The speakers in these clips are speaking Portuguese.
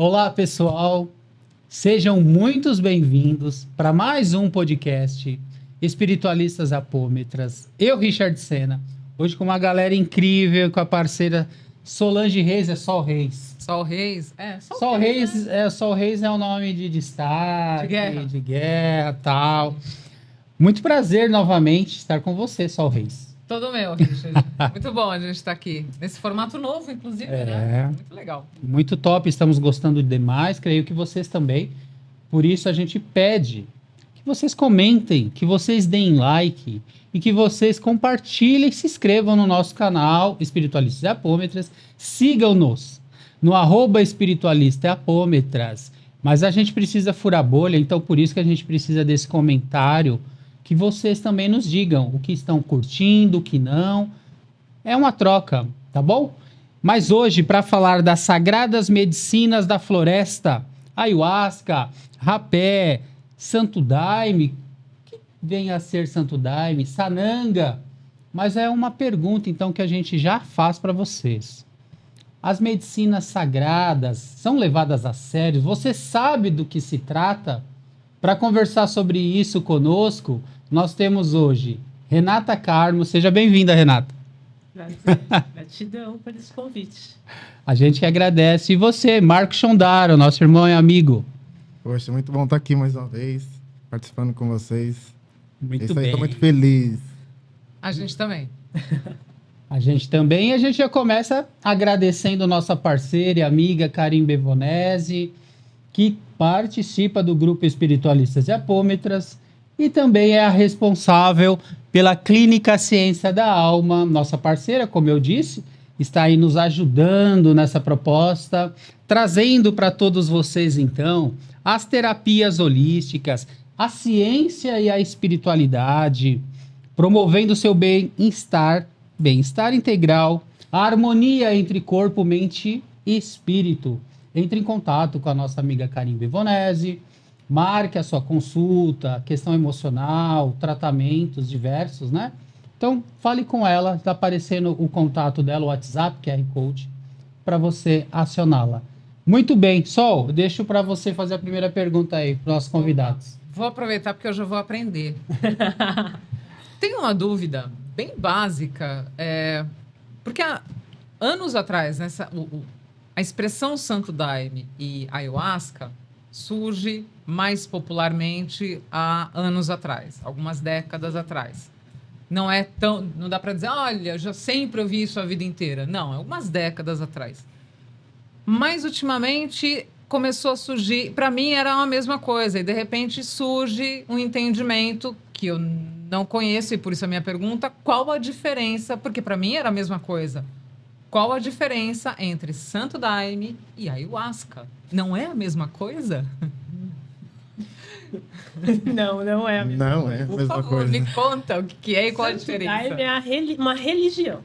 Olá, pessoal. Sejam muitos bem-vindos para mais um podcast Espiritualistas Apômetras. Eu, Richard Sena, hoje com uma galera incrível, com a parceira Solange Reis, é Sol Reis. Sol Reis? Sol Reis, né? Sol Reis é o nome de destaque, de guerra, tal. Muito prazer novamente estar com você, Sol Reis. Todo meu, Richard. Muito bom a gente estar aqui. Nesse formato novo, inclusive, né? Muito legal. Muito top, estamos gostando demais, creio que vocês também. Por isso a gente pede que vocês comentem, que vocês deem like e que vocês compartilhem e se inscrevam no nosso canal Espiritualistas e Apômetras. Sigam-nos no @espiritualistaapômetras. Mas a gente precisa furar bolha, então por isso que a gente precisa desse comentário, que vocês também nos digam o que estão curtindo, o que não. É uma troca, tá bom? Mas hoje, para falar das sagradas medicinas da floresta, ayahuasca, rapé, santo daime, que vem a ser santo daime, sananga. Mas é uma pergunta, então, que a gente já faz para vocês. As medicinas sagradas são levadas a sério? Você sabe do que se trata? Para conversar sobre isso conosco, nós temos hoje Renata Carmo. Seja bem-vinda, Renata. Gratidão por esse convite. A gente que agradece. E você, Marco Chondaro, nosso irmão e amigo. Poxa, muito bom estar aqui mais uma vez, participando com vocês. Muito bem. estou muito feliz. A gente também. A gente também. E a gente já começa agradecendo nossa parceira e amiga Karim Bevonese, que participa do grupo Espiritualistas e Apômetras e também é a responsável pela Clínica Ciência da Alma, nossa parceira, como eu disse, está aí nos ajudando nessa proposta, trazendo para todos vocês, então, as terapias holísticas, a ciência e a espiritualidade, promovendo o seu bem-estar integral, a harmonia entre corpo, mente e espírito. Entre em contato com a nossa amiga Karim Bevonese, marque a sua consulta, questão emocional, tratamentos diversos, né? Então, fale com ela, está aparecendo o contato dela, o WhatsApp, QR Code, para você acioná-la. Muito bem, Sol, eu deixo para você fazer a primeira pergunta aí para os nossos convidados. Vou aproveitar porque eu já vou aprender. Tenho uma dúvida bem básica, porque há anos atrás, a expressão santo daime e ayahuasca surge mais popularmente há anos atrás, algumas décadas atrás. Não dá para dizer, olha, já sempre ouvi isso a vida inteira. Não, algumas décadas atrás. Mas ultimamente começou a surgir, para mim era a mesma coisa, e de repente surge um entendimento que eu não conheço, e por isso a minha pergunta, qual a diferença, porque para mim era a mesma coisa. Qual a diferença entre santo daime e ayahuasca? Não é a mesma coisa? Não é a mesma Não coisa. é a Por mesma favor, coisa. me conta o que é e qual a Santo diferença. daime é uma religião.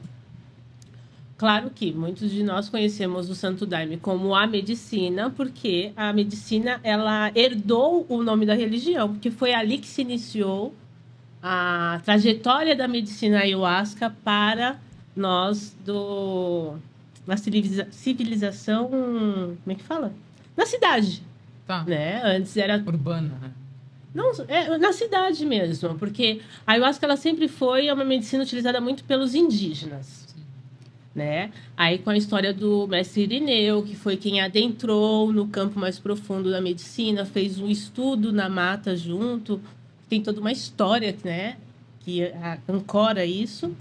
Claro que muitos de nós conhecemos o santo daime como a medicina, porque a medicina ela herdou o nome da religião, porque foi ali que se iniciou a trajetória da medicina ayahuasca para nós na civilização, como é que fala? Na cidade, Tá. né? Antes era Urbana, né? não, na cidade mesmo, porque a ayahuasca ela sempre foi uma medicina utilizada muito pelos indígenas, né? Aí com a história do mestre Irineu, que foi quem adentrou no campo mais profundo da medicina, fez um estudo na mata junto, tem toda uma história, né, que ancora isso.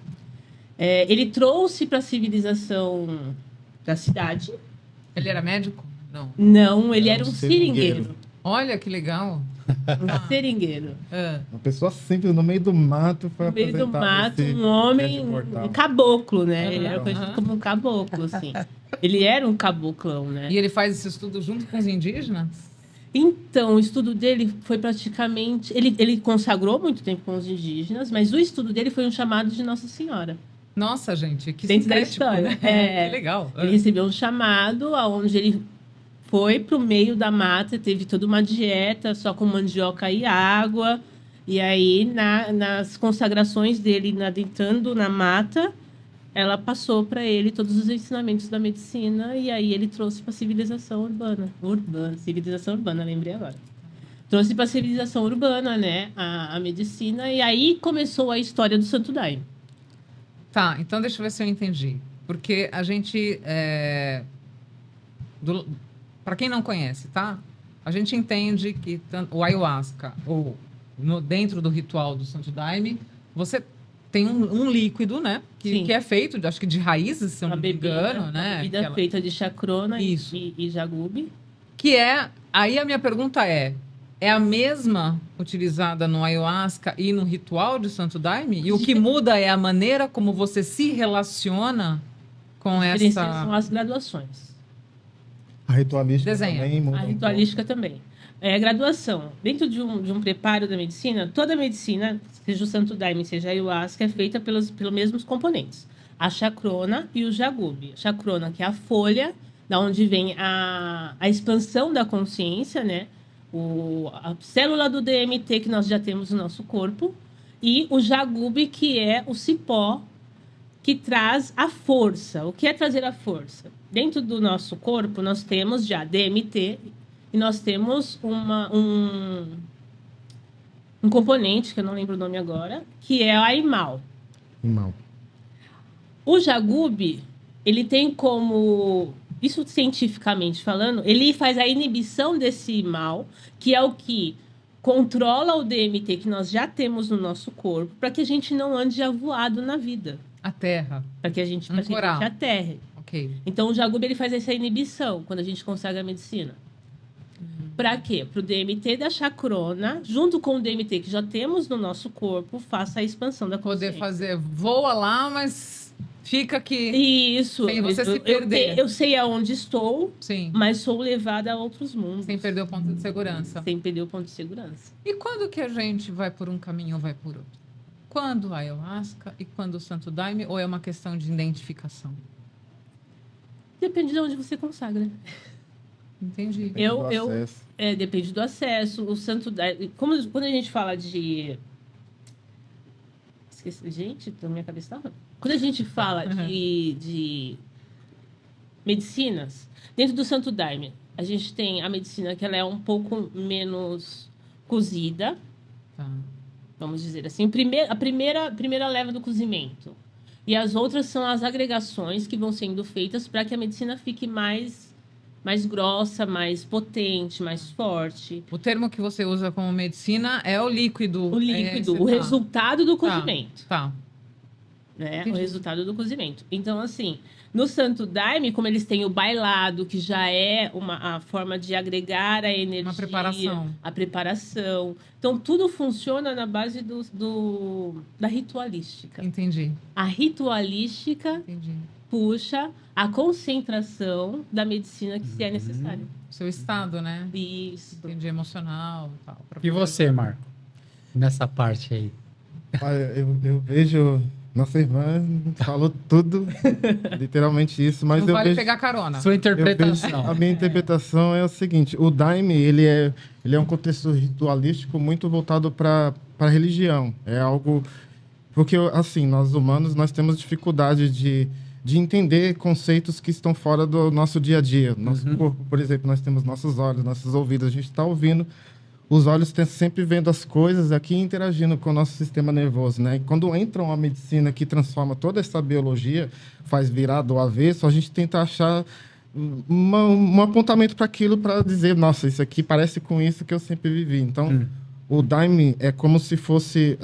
Ele trouxe para a civilização da cidade. Ele era médico? Não. Não, ele era um seringueiro. Olha que legal. Um seringueiro. Uma pessoa simples no meio do mato foi No meio do apresentada mato, esse um homem, grande portal. um caboclo, né? Uhum, Ele era conhecido uhum. como um caboclo, assim. Ele era um caboclão, né? E ele faz esse estudo junto com os indígenas? Então, o estudo dele foi praticamente... Ele consagrou muito tempo com os indígenas, mas o estudo dele foi um chamado de Nossa Senhora. Nossa, gente, que Dentro da sintético, história. né? Que legal. Ele recebeu um chamado onde ele foi para o meio da mata, teve toda uma dieta só com mandioca e água. E aí, nas consagrações dele, adentrando na mata, ela passou para ele todos os ensinamentos da medicina e aí ele trouxe para a civilização urbana. Civilização urbana, lembrei agora. Trouxe para a civilização urbana, né, a medicina, e aí começou a história do Santo Daime. Tá, então deixa eu ver se eu entendi. Porque a gente... Para quem não conhece, tá? A gente entende que o ayahuasca, ou dentro do ritual do Santo Daime, você tem um líquido, né? Que é feito, acho que de raízes, se eu não me engano, né? Uma bebida feita de chacrona e jagube. Que é... Aí a minha pergunta é a mesma utilizada no ayahuasca e no ritual de Santo Daime? E o que muda é a maneira como você se relaciona com essa... São as graduações. A ritualística Desenha. também muda A ritualística também. É a graduação. Dentro de um preparo da medicina, toda a medicina, seja o Santo Daime, seja a ayahuasca, é feita pelos mesmos componentes. A chacrona e o jagube. A chacrona, que é a folha, da onde vem a expansão da consciência, né? A célula do DMT que nós já temos no nosso corpo. E o jagube, que é o cipó que traz a força. O que é trazer a força? Dentro do nosso corpo, nós temos já DMT e nós temos um componente, que eu não lembro o nome agora, que é a imal. O jagube, ele tem como... Isso cientificamente falando, ele faz a inibição desse imal, que é o que controla o DMT que nós já temos no nosso corpo, para que a gente não ande avoado na vida. A terra. Para que a gente aterre. Ok. Então, o jagube ele faz essa inibição quando a gente consegue a medicina. Para quê? Para o DMT da chacrona, junto com o DMT que já temos no nosso corpo, faça a expansão da consciência. Poder fazer, voa lá, mas fica aqui. Isso. Sem você se perder. Eu sei aonde estou, sim, mas sou levada a outros mundos. Sem perder o ponto de segurança. Sem perder o ponto de segurança. E quando que a gente vai por um caminho ou vai por outro? Quando a ayahuasca e quando o Santo Daime, ou é uma questão de identificação? Depende de onde você consagra. Entendi. Depende do acesso. O Santo Daime... Quando a gente fala de... Esqueci, gente, minha cabeça tá ruim. Quando a gente fala de medicinas, dentro do Santo Daime, a gente tem a medicina que ela é um pouco menos cozida. Tá. Vamos dizer assim. A primeira leva do cozimento. E as outras são as agregações que vão sendo feitas para que a medicina fique mais grossa, mais potente, mais forte. O termo que você usa como medicina é o líquido. O líquido, o resultado do cozimento. Tá. Né? O resultado do cozimento. Então, assim, no Santo Daime, como eles têm o bailado, que já é a forma de agregar a energia. Uma preparação. A preparação. Então, tudo funciona na base da ritualística. Entendi. A ritualística puxa a concentração da medicina que se é necessária. Seu estado, né? Isso. Entendi, emocional e tal. E você, Marco? Nessa parte aí. Olha, eu vejo... Nossa irmã falou tudo, literalmente isso, mas não eu vale vejo... pegar carona. Sua interpretação. A minha interpretação é o seguinte, o Daime, ele é um contexto ritualístico muito voltado para a religião. É algo... Porque, assim, nós humanos, nós temos dificuldade de entender conceitos que estão fora do nosso dia a dia. Nosso corpo, por exemplo, nós temos nossos olhos, nossos ouvidos, a gente está ouvindo... Os olhos estão sempre vendo as coisas aqui interagindo com o nosso sistema nervoso, né? E quando entra uma medicina que transforma toda essa biologia, faz virar do avesso, a gente tenta achar um apontamento para aquilo, para dizer, nossa, isso aqui parece com isso que eu sempre vivi. Então, o Daime é como se fosse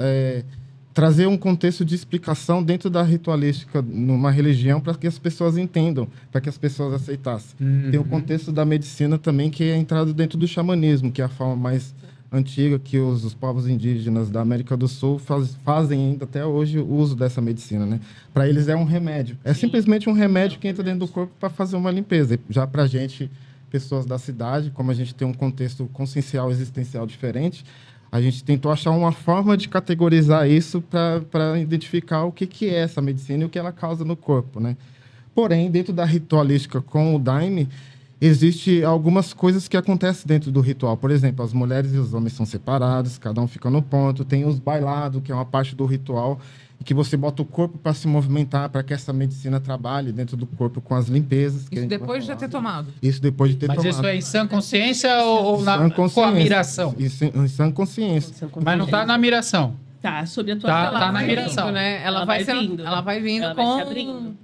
trazer um contexto de explicação dentro da ritualística numa religião para que as pessoas entendam, para que as pessoas aceitassem. Tem o contexto da medicina também, que é entrado dentro do xamanismo, que é a forma mais antiga que os povos indígenas da América do Sul fazem ainda até hoje o uso dessa medicina, né? Para eles é um remédio. É simplesmente um remédio que entra dentro do corpo para fazer uma limpeza. Já para a gente, pessoas da cidade, como a gente tem um contexto consciencial existencial diferente, a gente tentou achar uma forma de categorizar isso para identificar o que é essa medicina e o que ela causa no corpo, né? Porém, dentro da ritualística com o Daime, existe algumas coisas que acontecem dentro do ritual. Por exemplo, as mulheres e os homens são separados, cada um fica no ponto. Tem os bailados, que é uma parte do ritual, e que você bota o corpo para se movimentar, para que essa medicina trabalhe dentro do corpo com as limpezas. Isso depois de já ter tomado. Isso depois de ter Mas tomado. isso é em sã consciência ou Sã com a miração? Isso em sã consciência. Mas não tá na miração. Tá, sobre a tua Tá palavra. na miração. Né? Ela vai vindo. Ela vai vindo Ela com... vai se abrindo.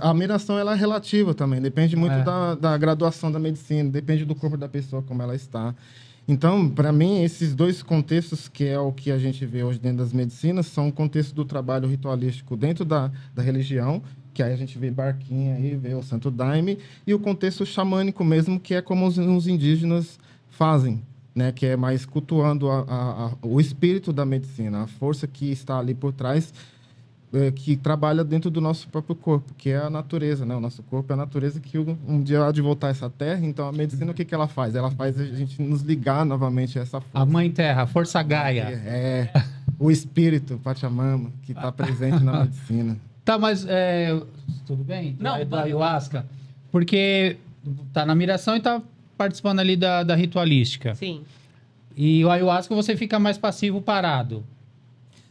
A miração ela é relativa também, depende muito da graduação da medicina, depende do corpo da pessoa, como ela está. Então, para mim, esses dois contextos, que é o que a gente vê hoje dentro das medicinas, são o contexto do trabalho ritualístico dentro da religião, que aí a gente vê barquinha aí, vê o Santo Daime, e o contexto xamânico mesmo, que é como os indígenas fazem, né? Que é mais cultuando o espírito da medicina, a força que está ali por trás, que trabalha dentro do nosso próprio corpo, que é a natureza, né? O nosso corpo é a natureza que um dia há de voltar a essa terra, então a medicina o que ela faz? Ela faz a gente nos ligar novamente a essa força. A Mãe Terra, a Força Gaia. O espírito, Pachamama, que está presente na medicina. Tá, mas tudo bem? Não, da ayahuasca. Porque tá na miração e tá participando ali da ritualística. Sim. E o ayahuasca você fica mais passivo, parado.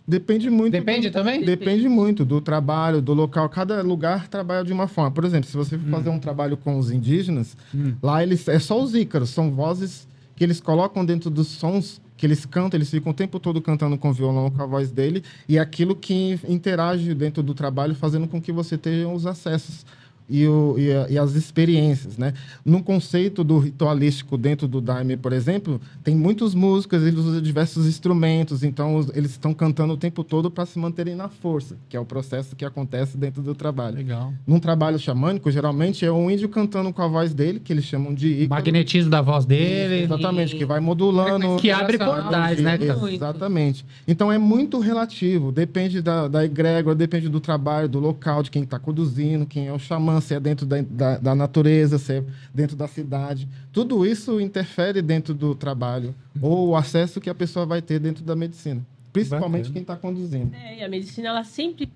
Depende muito. Depende também? Depende muito do trabalho, do local. Cada lugar trabalha de uma forma. Por exemplo, se você for fazer um trabalho com os indígenas, lá eles é só os ícaros, são vozes que eles colocam dentro dos sons que eles cantam, eles ficam o tempo todo cantando com o violão, com a voz dele, e é aquilo que interage dentro do trabalho, fazendo com que você tenha os acessos e as experiências, né? No conceito do ritualístico dentro do Daime, por exemplo, tem muitas músicas, eles usam diversos instrumentos, então eles estão cantando o tempo todo para se manterem na força, que é o processo que acontece dentro do trabalho. Legal. Num trabalho xamânico, geralmente é um índio cantando com a voz dele, que eles chamam de ícaro. Magnetismo da voz dele. Exatamente, que vai modulando. Que abre portais, né? Exatamente. Então é muito relativo, depende da egrégora, depende do trabalho, do local, de quem está conduzindo, quem é o xamã, se é dentro da natureza, se é dentro da cidade. Tudo isso interfere dentro do trabalho, ou o acesso que a pessoa vai ter dentro da medicina. Principalmente Bacana. quem está conduzindo. E a medicina, ela sempre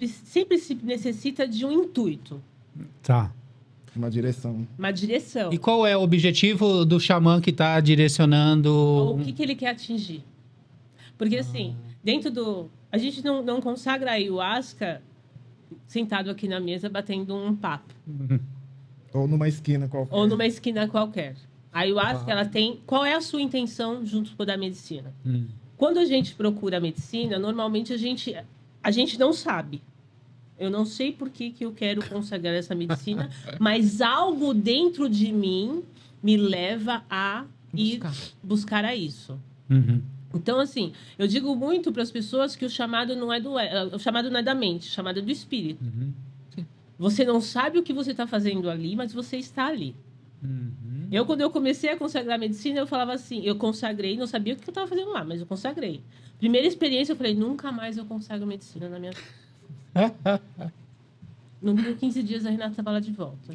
se necessita de um intuito, Tá. Uma direção. uma direção. E qual é o objetivo do xamã que tá direcionando? O que ele quer atingir. Porque, assim, dentro do... A gente não consagra a ayahuasca sentado aqui na mesa batendo um papo. Ou numa esquina qualquer. Ou numa esquina qualquer. A ayahuasca, ela tem... Qual é a sua intenção junto com a da medicina? Quando a gente procura a medicina, normalmente a gente não sabe. Eu não sei por que eu quero consagrar essa medicina, mas algo dentro de mim me leva a ir buscar a isso. Uhum. Então, assim, eu digo muito para as pessoas que o chamado não é o chamado não é da mente, o chamado é do espírito. Uhum. Você não sabe o que você está fazendo ali, mas você está ali. Uhum. Quando eu comecei a consagrar a medicina, eu falava assim, eu consagrei, não sabia o que eu estava fazendo lá, mas eu consagrei. Primeira experiência, eu falei, nunca mais eu consagro medicina na minha vida. Não deu 15 dias, a Renata estava lá de volta.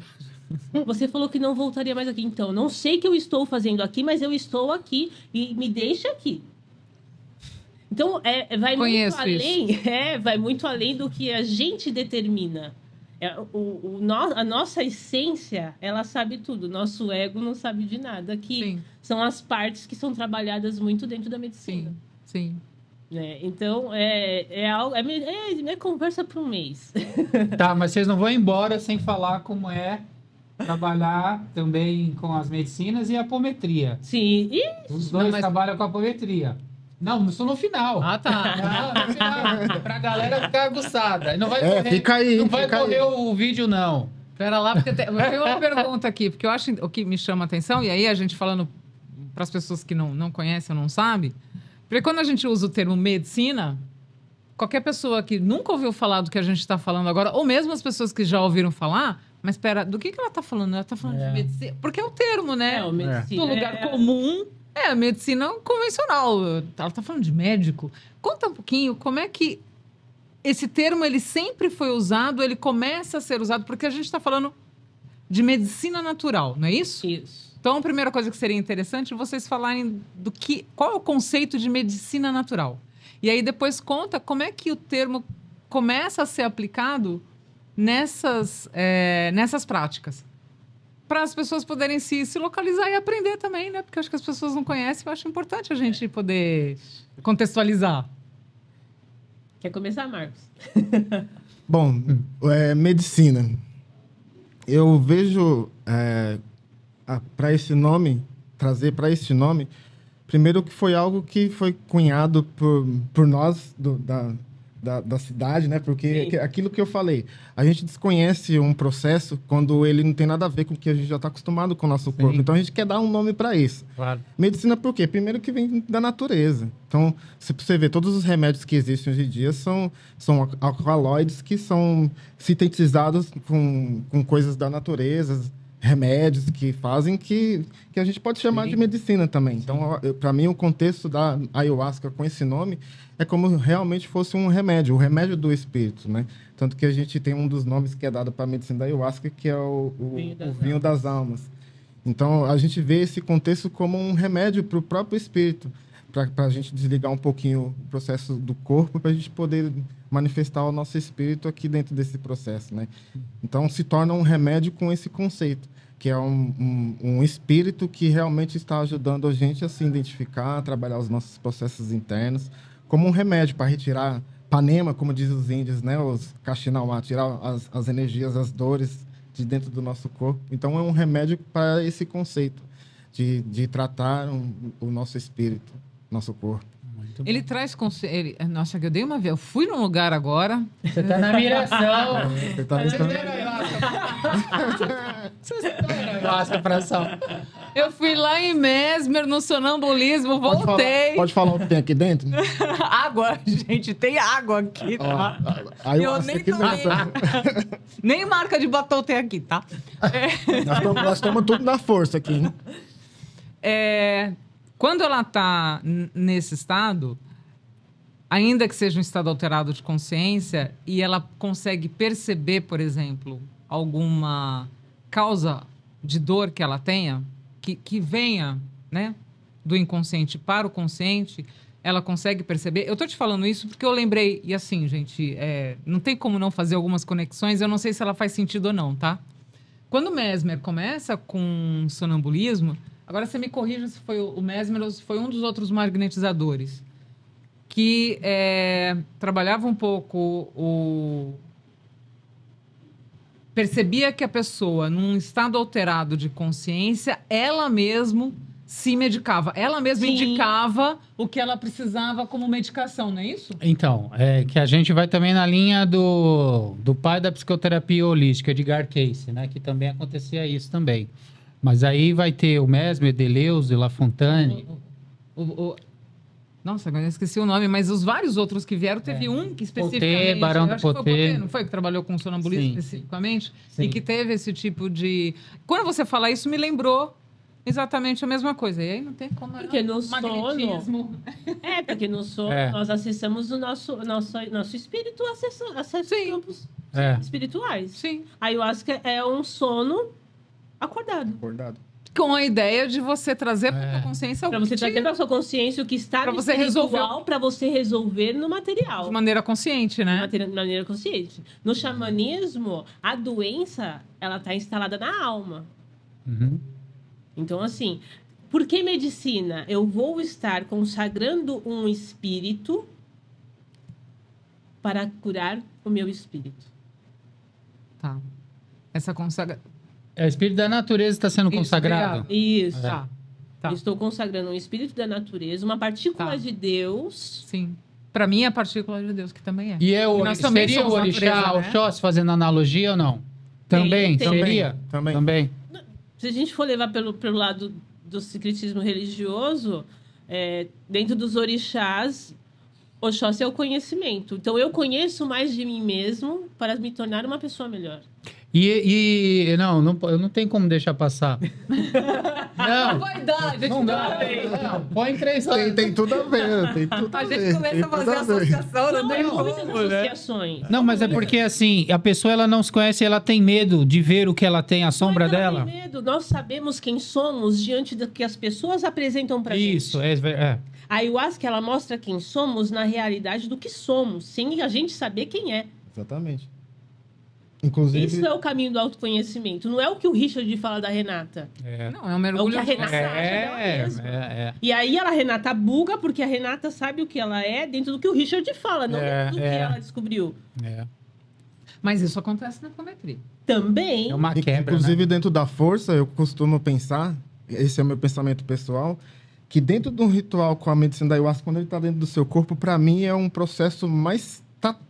Você falou que não voltaria mais aqui. Então, não sei o que eu estou fazendo aqui, mas eu estou aqui e me deixa aqui. Então, vai muito além, vai muito além do que a gente determina. A nossa essência, ela sabe tudo. Nosso ego não sabe de nada. Que são as partes que são trabalhadas muito dentro da medicina. Sim. Então, é conversa para um mês. Tá, mas vocês não vão embora sem falar como é trabalhar também com as medicinas e a apometria. Sim. Os dois trabalham com a apometria. Não, isso no final. Ah, tá. No final, pra galera ficar aguçada. Não vai correr, fica aí. não vai correr o vídeo, não. Pera lá, porque tem uma pergunta aqui, porque eu acho o que me chama a atenção, e aí a gente falando para as pessoas que não conhecem ou não sabem, porque quando a gente usa o termo medicina, qualquer pessoa que nunca ouviu falar do que a gente está falando agora, ou mesmo as pessoas que já ouviram falar, mas espera, do que ela está falando? Ela está falando de medicina? Porque é o termo, né? O medicina. Do lugar comum, a medicina convencional. Ela está falando de médico. Conta um pouquinho como é que esse termo ele sempre foi usado, ele começa a ser usado, porque a gente está falando de medicina natural, não é isso? Isso. Então, a primeira coisa que seria interessante é vocês falarem qual é o conceito de medicina natural. E aí depois conta como é que o termo começa a ser aplicado nessas práticas. para as pessoas poderem se localizar e aprender também, né? Porque eu acho que as pessoas não conhecem, eu acho importante a gente poder contextualizar. Quer começar, Marcos? Bom, medicina. Eu vejo para esse nome, trazer para esse nome, primeiro que foi algo que foi cunhado por nós da cidade, né? Porque aquilo que eu falei, a gente desconhece um processo quando ele não tem nada a ver com o que a gente já está acostumado com o nosso corpo. Então a gente quer dar um nome para isso. Claro. Medicina por quê? Primeiro que vem da natureza. Então, se você ver, todos os remédios que existem hoje em dia são alcaloides que são sintetizados com coisas da natureza, remédios que fazem que a gente pode chamar de medicina também. Então, para mim, o contexto da ayahuasca com esse nome é como realmente fosse um remédio, o remédio do espírito, né? Tanto que a gente tem um dos nomes que é dado para a medicina da ayahuasca, que é o vinho das almas. Então, a gente vê esse contexto como um remédio para o próprio espírito, para a gente desligar um pouquinho o processo do corpo, para a gente poder manifestar o nosso espírito aqui dentro desse processo, né? Então, se torna um remédio com esse conceito, que é um espírito que realmente está ajudando a gente a se identificar, a trabalhar os nossos processos internos, como um remédio para retirar panema, como dizem os índios, né? Os Kaxinawá, tirar as energias, as dores de dentro do nosso corpo. Então, é um remédio para esse conceito de tratar o nosso espírito, nosso corpo. Ele traz conselho. Nossa, que eu dei uma vez. Eu fui num lugar agora. Você tá na miração. Você tá Ayahuasca pra ação. Eu fui lá em Mesmer, no sonambulismo, voltei. Pode falar o que tem aqui dentro? Água, gente, tem água aqui, tá? Eu nem tomei. Nem marca de batom tem aqui, tá? Nós estamos tudo na força aqui, hein? Quando ela está nesse estado, ainda que seja um estado alterado de consciência, e ela consegue perceber, por exemplo, alguma causa de dor que ela tenha, que venha, né, do inconsciente para o consciente, ela consegue perceber. Eu estou te falando isso porque eu lembrei, e assim, gente, não tem como não fazer algumas conexões, eu não sei se ela faz sentido ou não, tá? Quando o Mesmer começa com sonambulismo, agora você me corrija se foi o Mesmer ou se foi um dos outros magnetizadores, que trabalhava um pouco percebia que a pessoa, num estado alterado de consciência, ela mesma se medicava. Ela mesma indicava o que ela precisava como medicação, não é isso? Então, que a gente vai também na linha do pai da psicoterapia holística, Edgar Cayce, né? Que também acontecia isso também. Mas aí vai ter o Mesmer, Deleuze, Lafontaine. Nossa, agora eu esqueci o nome, mas os vários outros que vieram, teve um que especificamente... Potê, Barão do acho que foi o Potê. Potê, não foi? Que trabalhou com sonambulismo especificamente? Sim. E que teve esse tipo de... Quando você fala isso, me lembrou exatamente a mesma coisa. E aí não tem como... Porque no magnetismo. Porque no sono nós acessamos o nosso espírito, acessa campos espirituais. Sim. A ayahuasca é um sono acordado. Com a ideia de você trazer para a consciência para você trazer para sua consciência o que está pra no você espiritual, para você resolver no material. De maneira consciente, né? De maneira consciente. No xamanismo, a doença, ela está instalada na alma. Uhum. Então, assim, por que medicina? Eu vou estar consagrando um espírito para curar o meu espírito. Tá. Essa consagra... O espírito da natureza está sendo consagrado? Isso. Tá. Eu estou consagrando um espírito da natureza, uma partícula de Deus. Sim. Para mim, é a partícula de Deus, que também é. E seria o orixá, natureza, o Xóssi, fazendo analogia ou não? Também, Tem. seria? Também. Se a gente for levar pelo lado do secretismo religioso, dentro dos orixás, Oxóssi é o conhecimento. Então, eu conheço mais de mim mesmo para me tornar uma pessoa melhor. Não, eu não tenho como deixar passar. Não, vaidade, não dá. Não, põe 3 anos. Tem tudo a ver, tem tudo a ver. A gente começa a fazer associação, não tem muitas como, né? associações. Não, mas é porque assim, a pessoa ela não se conhece, ela tem medo de ver o que ela tem, a sombra Mas ela dela. tem medo. Nós sabemos quem somos diante do que as pessoas apresentam pra gente. Isso, A ayahuasca, ela mostra quem somos na realidade do que somos, sem a gente saber quem é. Exatamente. Inclusive, Isso é o caminho do autoconhecimento. Não é o que o Richard fala da Renata. Não, é um É o mergulho. que a Renata acha dela mesma. é. E aí a Renata buga porque a Renata sabe o que ela é dentro do que o Richard fala, não dentro do que ela descobriu. Mas isso acontece na apometria. Também. É uma quebra, inclusive né? dentro da força, eu costumo pensar, esse é o meu pensamento pessoal, que dentro de um ritual com a medicina da ayahuasca, quando ele está dentro do seu corpo, para mim é um processo mais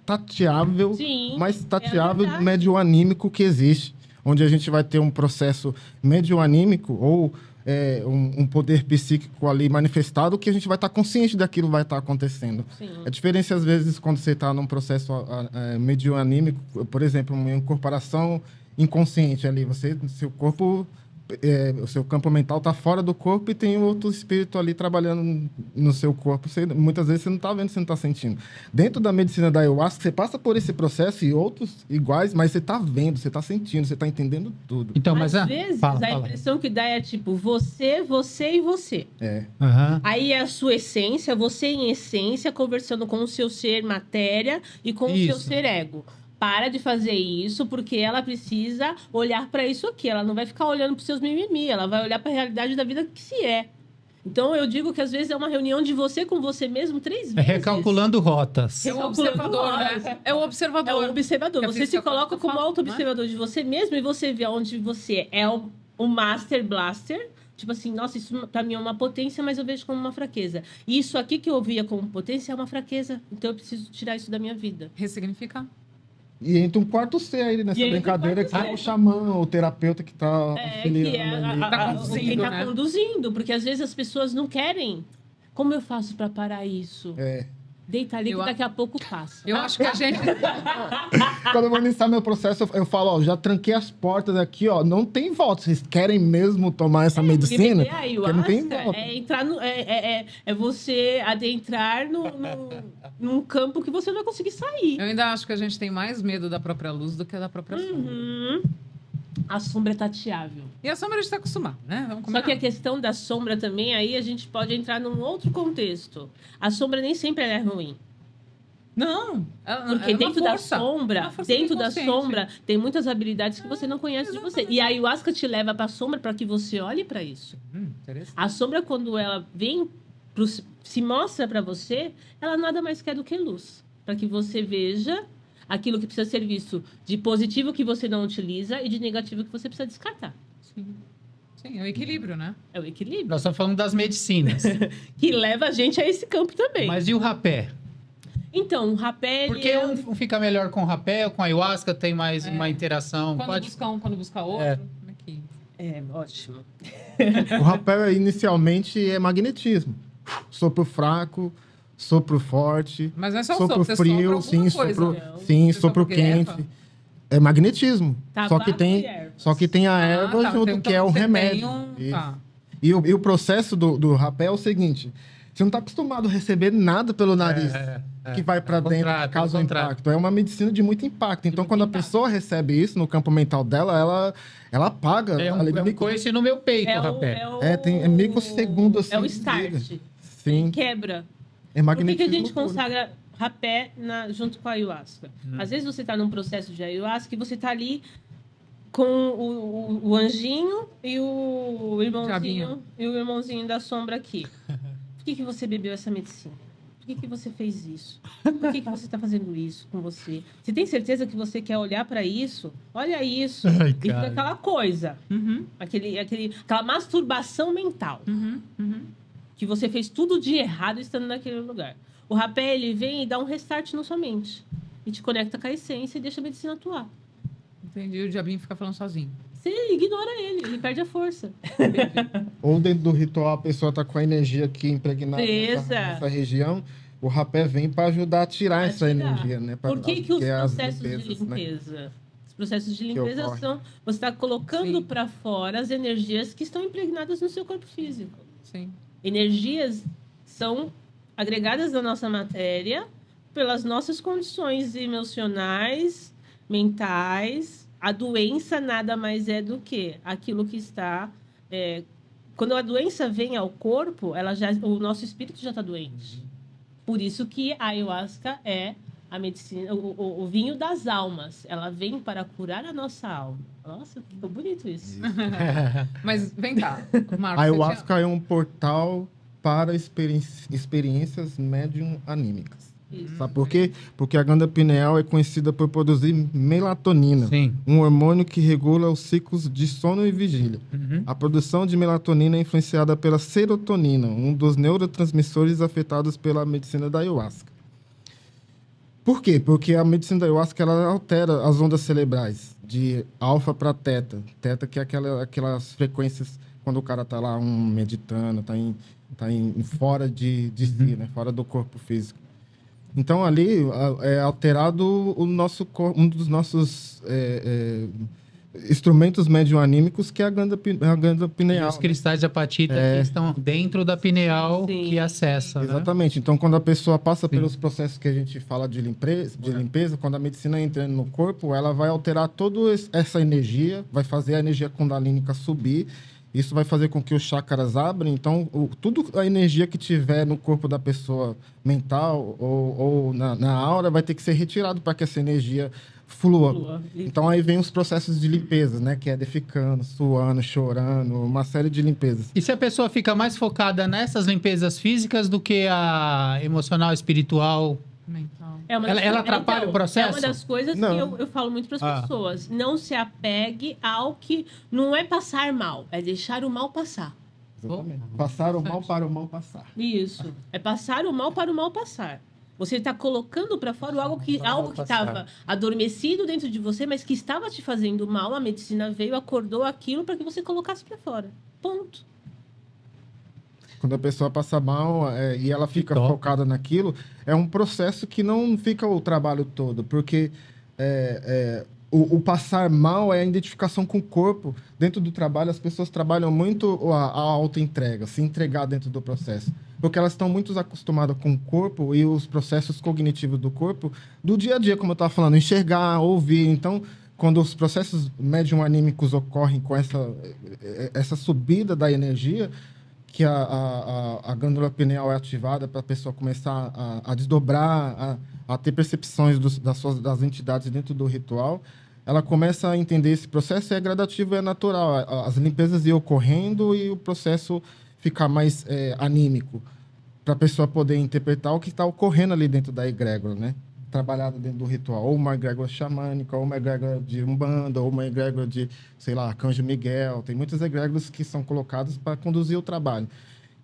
tateável, Sim, mais é tateável verdade. medioanímico que existe, onde a gente vai ter um processo medioanímico ou um poder psíquico ali manifestado que a gente vai estar consciente daquilo que vai estar acontecendo. Sim. A diferença, às vezes, quando você está num processo medioanímico, por exemplo, uma incorporação inconsciente ali, seu corpo, o seu campo mental está fora do corpo e tem outro espírito ali trabalhando no seu corpo. Muitas vezes você não está vendo, você não está sentindo. Dentro da medicina da ayahuasca, você passa por esse processo e outros iguais, mas você está vendo, você está sentindo, você está entendendo tudo. Então, mas Às vezes, fala. a impressão que dá é tipo, você e você. Aham. Aí é a sua essência, você em essência, conversando com o seu ser matéria e com o seu Isso. ser ego. Para de fazer isso, porque ela precisa olhar para isso aqui. Ela não vai ficar olhando para os seus mimimi, ela vai olhar para a realidade da vida que se é. Então, eu digo que às vezes é uma reunião de você com você mesmo 3 vezes. É recalculando rotas. É o observador, né? É o É observador. o observador. Que a Você física se coloca como fala, auto-observador de você mesmo e você vê onde você é o Master Blaster. Tipo assim, nossa, isso pra mim é uma potência, mas eu vejo como uma fraqueza. E isso aqui que eu via como potência é uma fraqueza. Então eu preciso tirar isso da minha vida. Ressignificar. E entra um quarto C aí nessa E entra um brincadeira, que quarto é C. o xamã, o terapeuta que está Que é auxiliando ali. Tá quem conduzindo, tá né? conduzindo. Porque às vezes as pessoas não querem. Como eu faço pra parar isso? Deita ali que Eu- daqui a pouco passa. Eu acho que a gente. Quando eu vou iniciar meu processo, eu falo, ó, já tranquei as portas aqui, ó, não tem volta. Vocês querem mesmo tomar essa Porque medicina? beber a Porque não tem ayahuasca volta. é entrar no, é você adentrar num campo que você não vai conseguir sair. Eu ainda acho que a gente tem mais medo da própria luz do que da própria sombra. Uhum. A sombra é tateável. E a sombra a gente está acostumado, né? Vamos Só combinar. que a questão da sombra também, aí a gente pode entrar num outro contexto. A sombra nem sempre é ruim. Não. Porque dentro da sombra, uma força dentento da inconsciente. sombra, tem muitas habilidades que você não conhece de você. E a ayahuasca te leva para a sombra para que você olhe para isso. Interessante. A sombra, quando ela vem, se mostra para você, ela nada mais quer do que luz. Para que você veja aquilo que precisa ser visto de positivo que você não utiliza e de negativo que você precisa descartar. Sim. Sim, é o equilíbrio, né? É o equilíbrio. Nós estamos falando das medicinas. Que leva a gente a esse campo também. Mas e o rapé? Então, o rapé... ele Porque é um fica melhor com rapé, com ayahuasca tem mais uma interação. Quando Pode... buscar um, quando buscar outro. É. Como é que... É, ótimo. O rapé, inicialmente, é magnetismo. Sopro fraco, sopro forte, Mas não é só o sopro sopro, você frio, sopra sim, alguma coisa. sopro, Não. sim, Você sopro sopra erva? quente. É magnetismo. Tabaco e ervas. Só que tem a erva tá. junto, Então que é o você tem remédio. Isso. Tá. E o processo do rapé é o seguinte: você não está acostumado a receber nada pelo nariz que vai para Pelo dentro, contrário, que causa pelo um contrário. impacto. É uma medicina de muito impacto. Então, quando a pessoa recebe isso no campo mental dela, ela apaga. É um ali, coice no meu peito, o rapé. é microsegundo, assim, É o desliga. start. Sim, Quebra. é Por que, que a magnetismo. gente puro. consagra rapé junto com a ayahuasca? Às vezes você está num processo de ayahuasca e você está ali com o anjinho e o Diabinho. irmãozinho da sombra aqui. Por que você bebeu essa medicina? Por que você fez isso? Por que você está fazendo isso com você? Você tem certeza que você quer olhar para isso? Olha isso. Ai, E fica cara. aquela coisa. Uhum, Aquela masturbação mental. uhum. Que você fez tudo de errado estando naquele lugar. O rapé, ele vem e dá um restart na sua mente. E te conecta com a essência e deixa a medicina atuar. Entendi. O diabinho fica falando sozinho. Você ignora ele perde a força. Ou dentro do ritual a pessoa tá com a energia aqui impregnada nessa região, o rapé vem para ajudar a tirar essa energia, né? Por que os as processos de limpezas, né? limpeza? Os processos de limpeza ocorre. são... Você está colocando Sim. para fora as energias que estão impregnadas no seu corpo físico. Sim. Energias são agregadas na nossa matéria pelas nossas condições emocionais, mentais. A doença nada mais é do que aquilo que está... quando a doença vem ao corpo, o nosso espírito já está doente. Por isso que a ayahuasca é a medicina, o vinho das almas. Ela vem para curar a nossa alma. Nossa, ficou bonito isso. Mas vem cá, Marcos. A ayahuasca é um portal para experiências médium-anímicas. Isso. Sabe por quê? Porque a glândula pineal é conhecida por produzir melatonina, Sim. um hormônio que regula os ciclos de sono e vigília. Uhum. A produção de melatonina é influenciada pela serotonina, um dos neurotransmissores afetados pela medicina da ayahuasca. Por quê? Porque a medicina da ayahuasca ela altera as ondas cerebrais, de alfa para teta. Teta que é aquelas frequências quando o cara está lá meditando, está fora de si, né? Fora do corpo físico. Então, ali é alterado um dos nossos instrumentos médio-anímicos, que é a glândula E pineal. os cristais de apatita que estão dentro da pineal que acessa, né? Exatamente. Então, quando a pessoa passa pelos processos que a gente fala de limpeza, quando a medicina entra no corpo, ela vai alterar toda essa energia, vai fazer a energia kundalínica subir. Isso vai fazer com que os chakras abram. Então, tudo a energia que tiver no corpo da pessoa, mental ou na aura, vai ter que ser retirado para que essa energia flua. Então, aí vem os processos de limpeza, né? Que é defecando, suando, chorando, uma série de limpezas. E se a pessoa fica mais focada nessas limpezas físicas do que a emocional, espiritual? Mental. Ela atrapalha o processo? É uma das coisas que eu falo muito para as pessoas. Não se apegue ao que não é passar mal, é deixar o mal passar. Exatamente. Passar o mal para o mal passar. Isso. É passar o mal para o mal passar. Você está colocando para fora algo que estava adormecido dentro de você, mas que estava te fazendo mal. A medicina veio, acordou aquilo para que você colocasse para fora. Ponto. Quando a pessoa passa mal e ela fica focada naquilo, é um processo que não fica o trabalho todo, porque o passar mal é a identificação com o corpo. Dentro do trabalho, as pessoas trabalham muito a auto-entrega, se entregar dentro do processo, porque elas estão muito acostumadas com o corpo e os processos cognitivos do corpo, do dia a dia, como eu estava falando, enxergar, ouvir. Então, quando os processos médium-anímicos ocorrem com essa subida da energia, que a glândula pineal é ativada para a pessoa começar a desdobrar, a ter percepções das entidades dentro do ritual, ela começa a entender esse processo, é gradativo, é natural. As limpezas iam ocorrendo e o processo ficar mais anímico, para a pessoa poder interpretar o que está ocorrendo ali dentro da egrégora, né? Trabalhado dentro do ritual, ou uma egrégora xamânica, ou uma egrégora de Umbanda, ou uma egrégora de, sei lá, Arcanjo Miguel. Tem muitas egrégoras que são colocadas para conduzir o trabalho.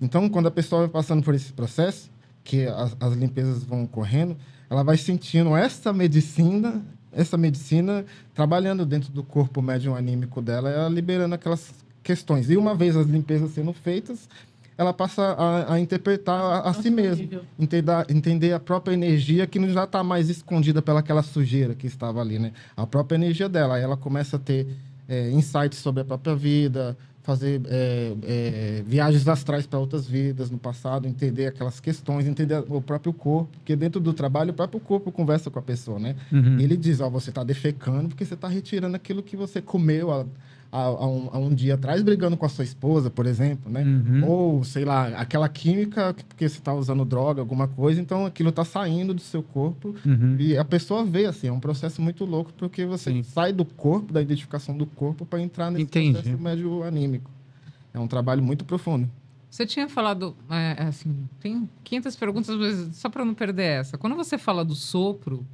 Então, quando a pessoa vai passando por esse processo, que as limpezas vão ocorrendo, ela vai sentindo essa medicina trabalhando dentro do corpo médium-anímico dela, ela liberando aquelas questões. E uma vez as limpezas sendo feitas, ela passa a interpretar a si mesma, entender a própria energia que não já está mais escondida pelaquela sujeira que estava ali, né? A própria energia dela. Aí ela começa a ter insights sobre a própria vida, fazer viagens astrais para outras vidas no passado, entender aquelas questões, entender o próprio corpo, porque dentro do trabalho o próprio corpo conversa com a pessoa, né? Uhum. E ele diz, você está defecando porque você está retirando aquilo que você comeu há um dia atrás, brigando com a sua esposa, por exemplo, né? Uhum. Ou, sei lá, aquela química porque você está usando droga, alguma coisa, então aquilo está saindo do seu corpo. Uhum. E a pessoa vê, assim, é um processo muito louco, porque você sai do corpo, da identificação do corpo, para entrar nesse processo médio-anímico. É um trabalho muito profundo. Você tinha falado, assim, tem 500 perguntas, mas só para não perder essa. Quando você fala do sopro,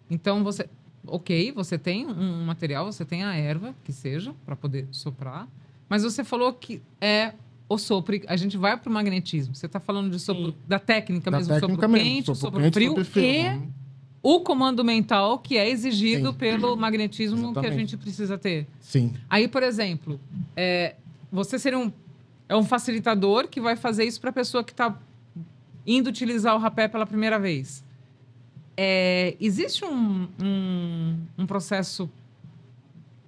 então você... Ok, você tem um material, você tem a erva, que seja, para poder soprar. Mas você falou que é o sopro. A gente vai para o magnetismo. Você está falando de sopro, da técnica mesmo, sopro quente, sopro frio e o comando mental que é exigido pelo magnetismo. Exatamente. Que a gente precisa ter. Sim. Aí, por exemplo, você seria um facilitador que vai fazer isso para a pessoa que está indo utilizar o rapé pela primeira vez. Existe um processo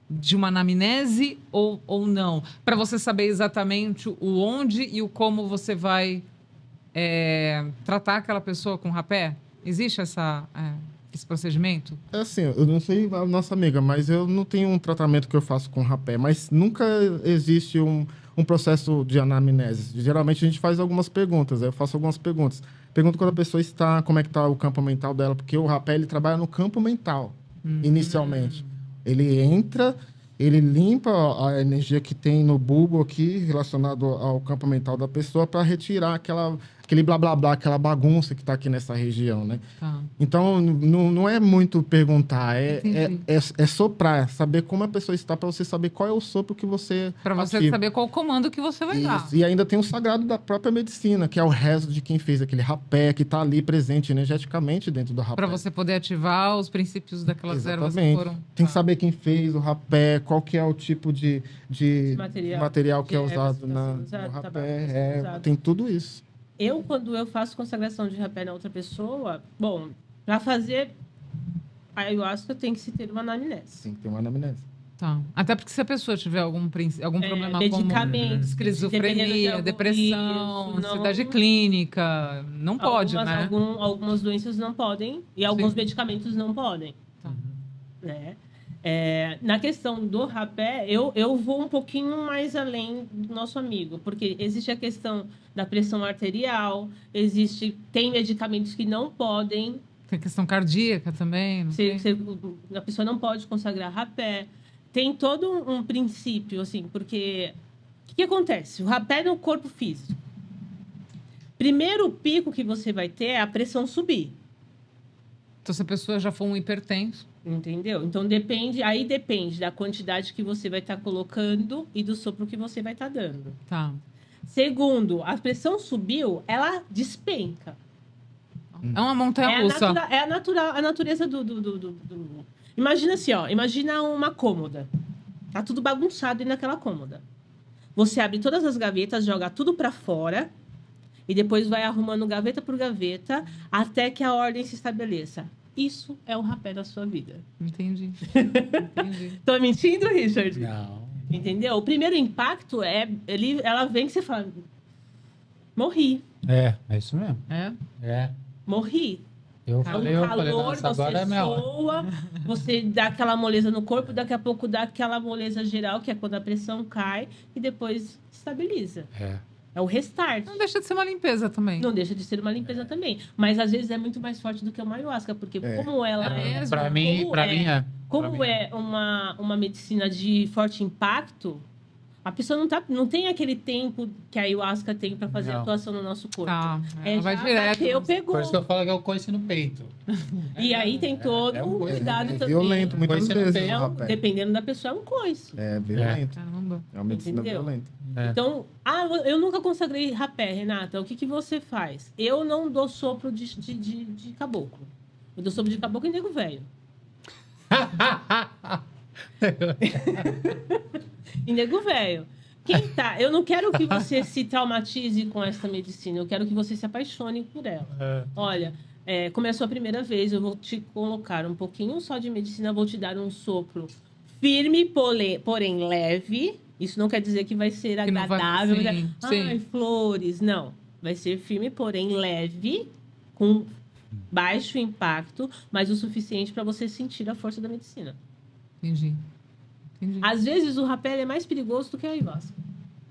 de uma anamnese ou não? Para você saber exatamente o onde e o como você vai tratar aquela pessoa com rapé? Existe esse procedimento? É assim, eu não sei a nossa amiga, mas eu não tenho um tratamento que eu faço com rapé, mas nunca existe um processo de anamnese. Geralmente a gente faz algumas perguntas, eu faço algumas perguntas. Pergunto quando a pessoa está, como é que está o campo mental dela, porque o rapé ele trabalha no campo mental, inicialmente. Ele entra, ele limpa a energia que tem no bulbo aqui, relacionado ao campo mental da pessoa, para retirar aquele blá blá blá, aquela bagunça que está aqui nessa região, né? Tá. Então, não é muito perguntar, Entendi. é soprar, saber como a pessoa está, para você saber qual é o sopro que você Para você ativa. saber qual o comando que você vai dar. Isso. E ainda tem o sagrado da própria medicina, que é o rezo de quem fez aquele rapé, que está ali presente energeticamente dentro do rapé. Para você poder ativar os princípios daquelas ervas que Exatamente. foram. Tem Tá. que saber quem fez o rapé, qual que é o tipo de material que é ervas usado que tá no sendo usado, tabaco que tá rapé. sendo usado. Tem tudo isso. Quando eu faço consagração de rapé na outra pessoa, bom, para fazer a ayahuasca tem que se ter uma anamnese. Tem que ter uma anamnese. Tá. Até porque se a pessoa tiver algum problema como medicamentos, dependendo de esquizofrenia, algum- depressão, isso, não- ansiedade clínica, não pode, né? Algumas doenças não podem e alguns Sim. medicamentos não podem. Tá. Né? Na questão do rapé, eu vou um pouquinho mais além do nosso amigo, porque existe a questão da pressão arterial, tem medicamentos que não podem, Tem questão cardíaca também. Não sei. a pessoa não pode consagrar rapé. Tem todo um princípio, assim, porque o que acontece? O rapé no corpo físico. Primeiro pico que você vai ter é a pressão subir. Então, se a pessoa já for um hipertenso, Entendeu? Então depende da quantidade que você vai estar colocando e do sopro que você vai estar dando. tá. Segundo, a pressão subiu, ela despenca. É uma montanha-russa. A natureza do. Imagina assim, ó. Imagina uma cômoda. Tá tudo bagunçado aí naquela cômoda. Você abre todas as gavetas, joga tudo para fora e depois vai arrumando gaveta por gaveta até que a ordem se estabeleça. Isso é o rapé da sua vida. Entendi. Tô mentindo, Richard? Não. Entendeu? O primeiro impacto ela vem que você fala, morri, É isso mesmo. É? morri. Eu Um falei, calor, nossa, você agora é minha hora. soa, você dá aquela moleza no corpo, daqui a pouco dá aquela moleza geral, que é quando a pressão cai, e depois estabiliza. É o restart. Não deixa de ser uma limpeza também. Não deixa de ser uma limpeza também. Mas às vezes é muito mais forte do que uma ayahuasca, porque como ela é. Pra mim é. Como é uma medicina de forte impacto, a pessoa não tem aquele tempo que a ayahuasca tem para fazer Não. atuação no nosso corpo. Tá. Ela vai já direto. bateu, pegou. Por isso que eu falo que é o coice no peito. E aí tem todo é um o coice. cuidado também. Violento, muitas Coice no vezes. peito. o rapé. Dependendo da pessoa, é um coice. É violento. Caramba. É uma medicina Entendeu? violenta. Então, eu nunca consagrei rapé, Renata. O que você faz? Eu não dou sopro de caboclo. Eu dou sopro de caboclo em nego velho. E nego velho. Eu não quero que você se traumatize com essa medicina. Eu quero que você se apaixone por ela. Olha, começou a primeira vez, eu vou te colocar um pouquinho só de medicina, vou te dar um sopro firme, porém leve. Isso não quer dizer que vai ser Que não vai- agradável. sim, Ai, sim. flores. Não. Vai ser firme, porém leve, com baixo impacto, mas o suficiente para você sentir a força da medicina. Entendi. Às vezes o rapé é mais perigoso do que a ayahuasca.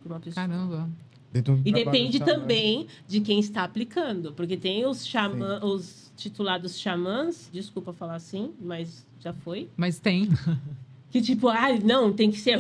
Pra uma pessoa. Caramba. Dentro do E trabalho depende xamã. também de quem está aplicando. Porque tem os titulados xamãs, desculpa falar assim, mas já foi. Mas tem. Que tipo, não, tem que ser.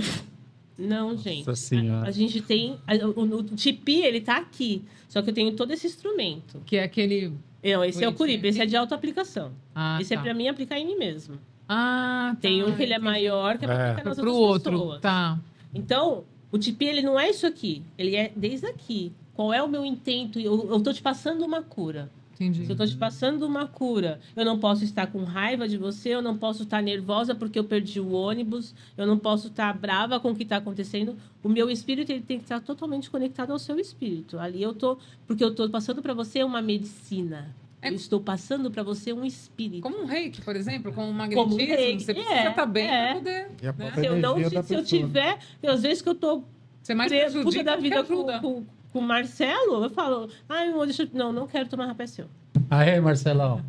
Não, gente. Nossa Senhora. A gente tem. O tipi, ele tá aqui. Só que eu tenho todo esse instrumento. Que é aquele. Não, esse é o Bonitinho. curipe, esse é de autoaplicação. Ah, Esse é tá. pra mim aplicar em mim mesmo. Ah, tá. Tem um que ele é Entendi. maior, que é pra aplicar nas Pro outras outro. pessoas. Tá. Então, o tipi, ele não é isso aqui. Ele é desde aqui. Qual é o meu intento? Eu tô te passando uma cura. Entendi. Se eu tô te passando uma cura, eu não posso estar com raiva de você, eu não posso estar nervosa porque eu perdi o ônibus, eu não posso estar brava com o que está acontecendo. O meu espírito, ele tem que estar totalmente conectado ao seu espírito. Ali porque eu tô passando para você uma medicina. Eu estou passando para você um espírito. Como um reiki, por exemplo, com um Como um magnetismo, reiki. você precisa estar bem para poder. E a né? própria Se eu, energia da se eu pessoa. tiver, às vezes que eu tô Você mais puta prejudica da do que vida ajuda. com o Marcelo, eu falo, ai, amor, não quero tomar rapé seu. Aê, Marcelão.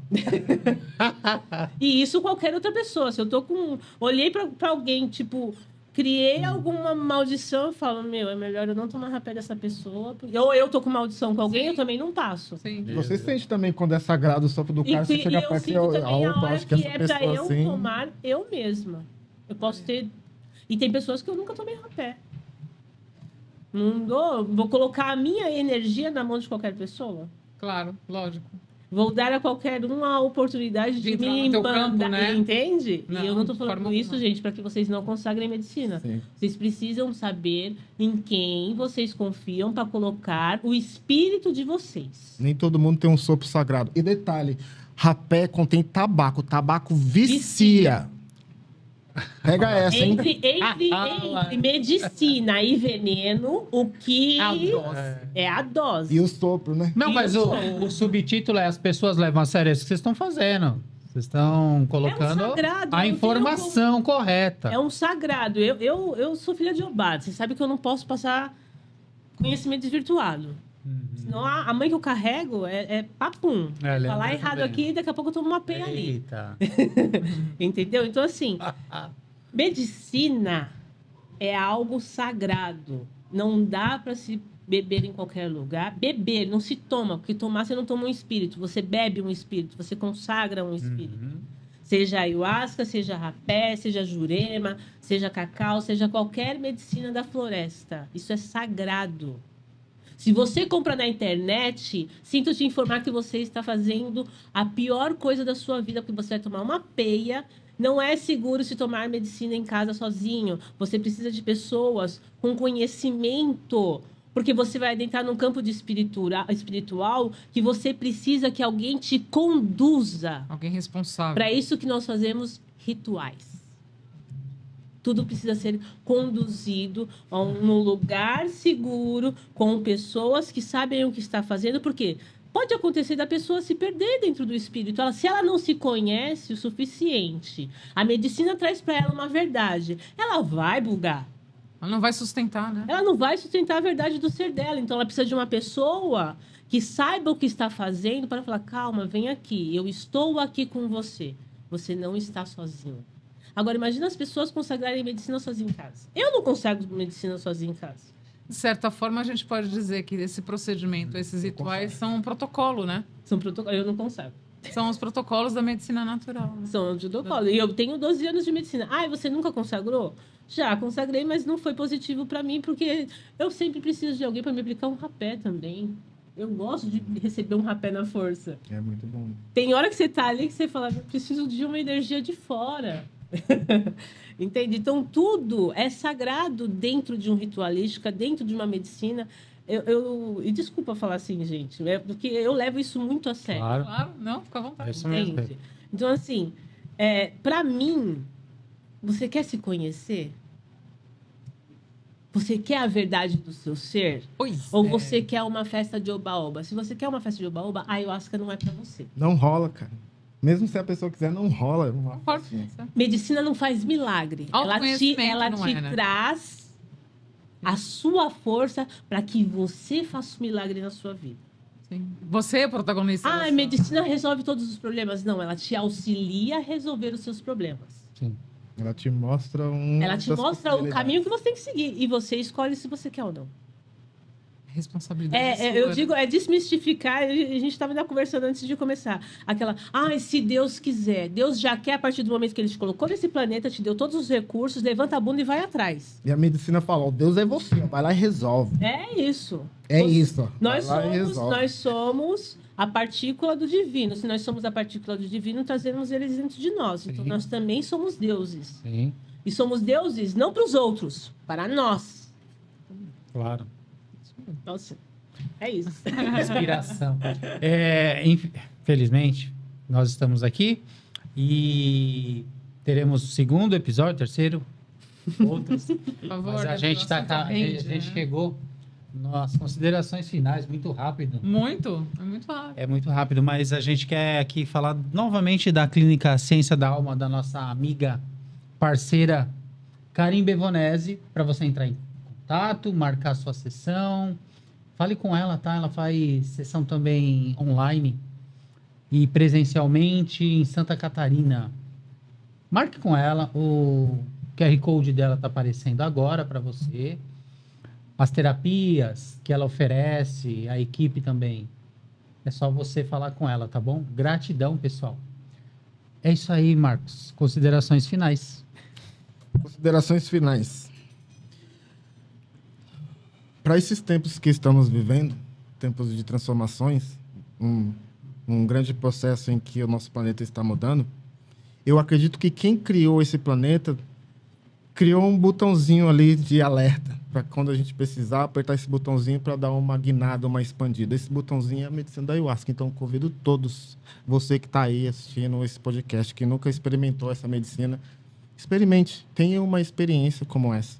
E isso qualquer outra pessoa. Se eu tô com... Olhei pra alguém, tipo... Criei alguma maldição, eu falo, meu, é melhor eu não tomar rapé dessa pessoa. Ou eu tô com maldição com alguém, eu também não passo. Sim. Você sente também quando é sagrado o sopro do cara, você chega eu perto e sinto também a hora acho que essa é pra pessoa eu assim... tomar eu mesma. Eu posso ter... E tem pessoas que eu nunca tomei rapé. Não dou... Vou colocar a minha energia na mão de qualquer pessoa. Claro, lógico. Vou dar a qualquer um a oportunidade de entrar me no teu embandar, campo, né? entende? Não, e eu não tô de falando forma isso, alguma. gente, para que vocês não consagrem medicina. Sim. Vocês precisam saber em quem vocês confiam para colocar o espírito de vocês. Nem todo mundo tem um sopro sagrado. E detalhe, rapé contém tabaco. Tabaco vicia. Pega essa, hein? Entre medicina e veneno, o que A dose. é a dose. E o sopro, né? Não, mas o subtítulo é as pessoas levam a sério isso que vocês estão fazendo. Vocês estão colocando sagrado, a não informação correta. É um sagrado. Eu sou filha de Obad. Você sabe que eu não posso passar conhecimento desvirtuado. Senão a mãe que eu carrego é papum. Leandro Falar errado também. aqui, daqui a pouco eu tomo uma penha ali. Eita. Entendeu? Então, assim, medicina é algo sagrado. Não dá para se beber em qualquer lugar. Beber, não se toma, porque tomar você não toma um espírito. Você bebe um espírito, você consagra um espírito. Seja ayahuasca, seja rapé, seja jurema, seja cacau, seja qualquer medicina da floresta. Isso é sagrado. Se você compra na internet, sinto te informar que você está fazendo a pior coisa da sua vida, porque você vai tomar uma peia. Não é seguro se tomar medicina em casa sozinho. Você precisa de pessoas com conhecimento, porque você vai adentrar num campo de espiritual que você precisa que alguém te conduza. Alguém responsável. Para isso que nós fazemos rituais. Tudo precisa ser conduzido num lugar seguro, com pessoas que sabem o que está fazendo, porque pode acontecer da pessoa se perder dentro do espírito. Se ela não se conhece o suficiente, a medicina traz para ela uma verdade, ela vai bugar. Ela não vai sustentar, né? Ela não vai sustentar a verdade do ser dela. Então, ela precisa de uma pessoa que saiba o que está fazendo para falar, calma, vem aqui, eu estou aqui com você. Você não está sozinho. Agora, imagina as pessoas consagrarem medicina sozinha em casa. Eu não consagro medicina sozinha em casa. De certa forma, a gente pode dizer que esse procedimento, esses rituais são um protocolo, né? São protocolos, eu não consagro. São os protocolos da medicina natural. Né? São de protocolo. E eu tenho 12 anos de medicina. Ah, e você nunca consagrou? Já consagrei, mas não foi positivo para mim, porque eu sempre preciso de alguém para me aplicar um rapé também. Eu gosto de receber um rapé na força. É muito bom. Tem hora que você tá ali que você fala, eu preciso de uma energia de fora. Entende? Então, tudo é sagrado dentro de um ritualística, dentro de uma medicina. E desculpa falar assim, gente, porque eu levo isso muito a sério. Claro. Claro, não, fica à vontade. É isso mesmo. Entende? Então, assim, para mim, você quer se conhecer? Você quer a verdade do seu ser? Pois Ou é. você quer uma festa de oba-oba? Se você quer uma festa de oba-oba, a ayahuasca não é para você. Não rola, cara. Mesmo se a pessoa quiser, não rola. Concordo com você. Medicina não faz milagre. Autoconhecimento Ela não te é, né? traz a sua força para que você faça um milagre na sua vida. Sim. Você é protagonista. Ah, a dessa- medicina resolve todos os problemas. Não, ela te auxilia a resolver os seus problemas. Sim. Ela te mostra Ela te mostra o caminho que você tem que seguir. E você escolhe se você quer ou não. Responsabilidade. Eu sua. digo, desmistificar. A gente estava ainda conversando antes de começar. Aquela, se Deus quiser. Deus já quer, a partir do momento que ele te colocou nesse planeta, te deu todos os recursos, levanta a bunda e vai atrás. E a medicina fala, ó, Deus é você, vai lá e resolve. É isso. É isso, ó. Nós Vai lá e somos, resolve. nós somos a partícula do divino. Se nós somos a partícula do divino, trazemos eles dentro de nós. Então, Sim. nós também somos deuses. Sim, E somos deuses não para os outros, para nós. claro. Nossa, é isso. Inspiração. Infelizmente, nós estamos aqui e teremos o segundo episódio, terceiro, outros. Por favor, Mas a né, gente porque o assunto a rende, gente né? chegou nas considerações finais muito rápido. Muito, é muito rápido. É muito rápido, mas a gente quer aqui falar novamente da Clínica Ciência da Alma, da nossa amiga, parceira Karim Bevonese, para você entrar em contato, marcar sua sessão. Fale com ela, tá? Ela faz sessão também online. e presencialmente em Santa Catarina, marque com ela. O QR Code dela está aparecendo agora para você. As terapias que ela oferece, a equipe também. É só você falar com ela, tá bom? Gratidão, pessoal. É isso aí, Marcos. Considerações finais. Considerações finais. Para esses tempos que estamos vivendo, tempos de transformações, um grande processo em que o nosso planeta está mudando, eu acredito que quem criou esse planeta criou um botãozinho ali de alerta para quando a gente precisar apertar esse botãozinho para dar uma guinada, uma expandida. Esse botãozinho é a medicina da ayahuasca. Então, convido todos, você que está aí assistindo esse podcast, que nunca experimentou essa medicina, experimente, tenha uma experiência como essa.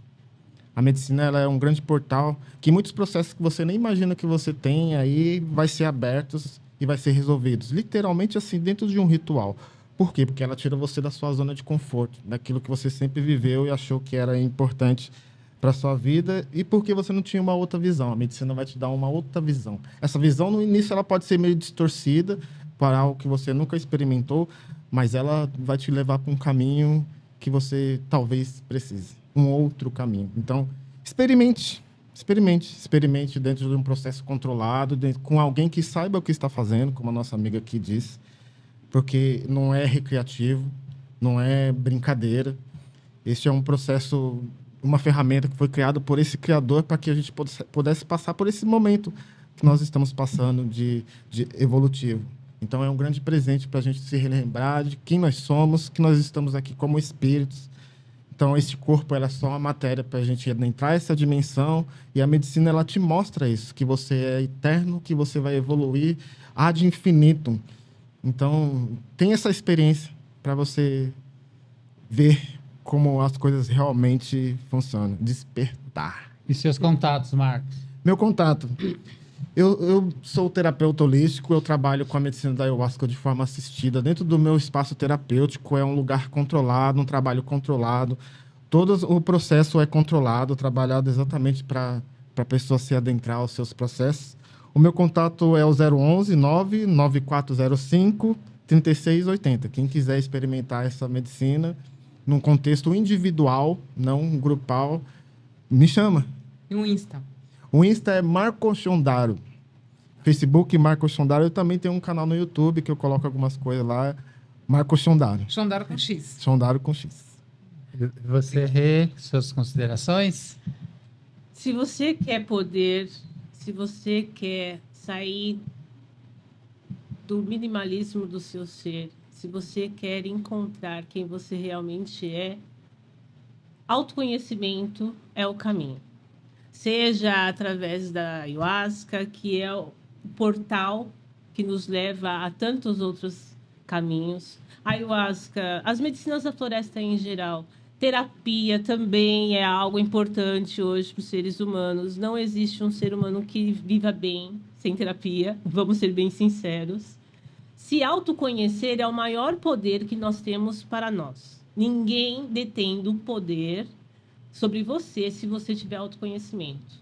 A medicina, ela é um grande portal que muitos processos que você nem imagina que você tem aí vai ser abertos e vai ser resolvidos. Literalmente assim, dentro de um ritual. Por quê? Porque ela tira você da sua zona de conforto, daquilo que você sempre viveu e achou que era importante para a sua vida e porque você não tinha uma outra visão. A medicina vai te dar uma outra visão. Essa visão, no início, ela pode ser meio distorcida para algo que você nunca experimentou, mas ela vai te levar para um caminho que você talvez precise. Um outro caminho. Então, experimente dentro de um processo controlado, com alguém que saiba o que está fazendo, como a nossa amiga aqui disse, porque não é recreativo, não é brincadeira. Este é um processo, uma ferramenta que foi criada por esse criador para que a gente pudesse passar por esse momento que nós estamos passando de evolutivo. Então, é um grande presente para a gente se relembrar de quem nós somos, que nós estamos aqui como espíritos. Então, esse corpo é só uma matéria para a gente adentrar essa dimensão e a medicina ela te mostra isso, que você é eterno, que você vai evoluir ad infinitum. Então, tem essa experiência para você ver como as coisas realmente funcionam. Despertar. E seus contatos, Marcos? Meu contato. Eu sou terapeuta holístico, eu trabalho com a medicina da ayahuasca de forma assistida. Dentro do meu espaço terapêutico é um lugar controlado, um trabalho controlado. Todo o processo é controlado, trabalhado exatamente para a pessoa se adentrar aos seus processos. O meu contato é o 011 99405 3680. Quem quiser experimentar essa medicina num contexto individual, não grupal, me chama. E um Insta? O Insta é Marco Shondaro. Facebook Marco Shondaro. Eu também tenho um canal no YouTube que eu coloco algumas coisas lá. Marco Shondaro. Shondaro com X. Shondaro com X. Você, Rê, suas considerações? Se você quer poder, se você quer sair do minimalismo do seu ser, se você quer encontrar quem você realmente é, autoconhecimento é o caminho. Seja através da ayahuasca, que é o portal que nos leva a tantos outros caminhos. A ayahuasca, as medicinas da floresta em geral, terapia também é algo importante hoje para os seres humanos. Não existe um ser humano que viva bem sem terapia, vamos ser bem sinceros. Se autoconhecer é o maior poder que nós temos para nós. Ninguém detém o poder sobre você se você tiver autoconhecimento.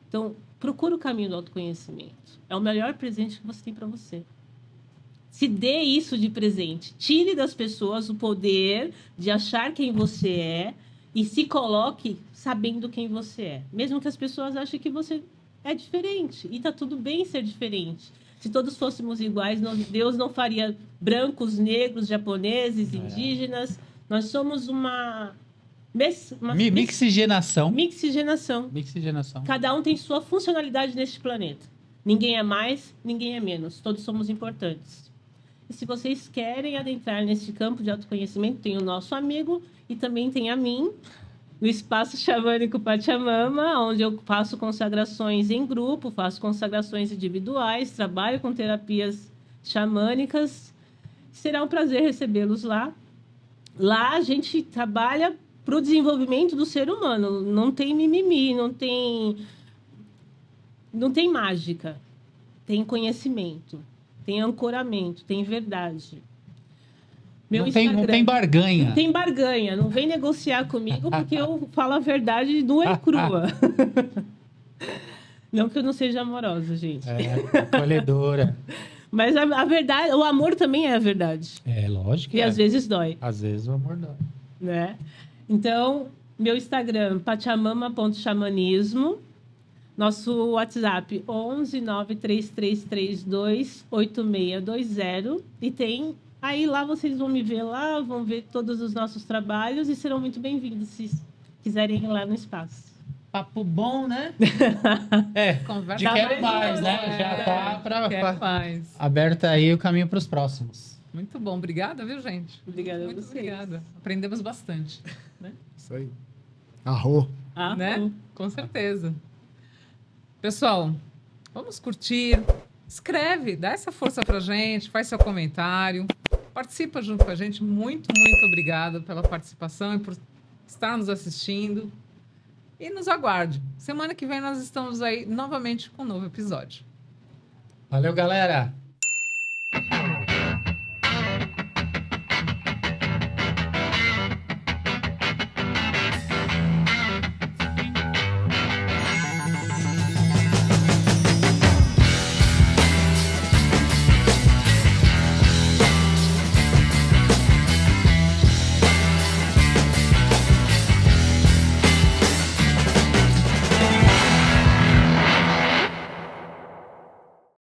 Então, procura o caminho do autoconhecimento. É o melhor presente que você tem para você. Se dê isso de presente. Tire das pessoas o poder de achar quem você é e se coloque sabendo quem você é. Mesmo que as pessoas achem que você é diferente. E está tudo bem ser diferente. Se todos fôssemos iguais, Deus não faria brancos, negros, japoneses, indígenas. Nós somos uma mixigenação. Mixigenação. Cada um tem sua funcionalidade neste planeta. Ninguém é mais, ninguém é menos. Todos somos importantes. E se vocês querem adentrar neste campo de autoconhecimento, tem o nosso amigo e também tem a mim, no Espaço Xamânico Pachamama, onde eu faço consagrações em grupo, faço consagrações individuais, trabalho com terapias xamânicas. Será um prazer recebê-los lá. Lá a gente trabalha para o desenvolvimento do ser humano. Não tem mimimi, não tem mágica. Tem conhecimento, tem ancoramento, tem verdade. Não tem barganha. Não tem barganha. Não vem negociar comigo porque eu falo a verdade nua e crua. Não que eu não seja amorosa, gente. É, acolhedora. Mas a verdade, o amor também é a verdade. É, lógico. E às vezes dói, Às vezes o amor dói. né? Então, meu Instagram, pachamama.xamanismo. Nosso WhatsApp, 11-93332-8620. E tem... Aí lá vocês vão me ver lá, vão ver todos os nossos trabalhos e serão muito bem-vindos se quiserem ir lá no espaço. Papo bom, né? É, Conversa de quero mais, né? Já tá Quero mais. aberto aí o caminho para os próximos. Muito bom. Obrigada, viu, gente? Obrigada a Muito vocês. obrigada. Aprendemos bastante. Isso aí. Arro. Ah, Né? bom. Com certeza. Pessoal, vamos curtir. Escreve, dá essa força pra gente, faz seu comentário. Participa junto com a gente. Muito, muito obrigada pela participação e por estar nos assistindo. E nos aguarde. Semana que vem nós estamos aí novamente com um novo episódio. Valeu, galera!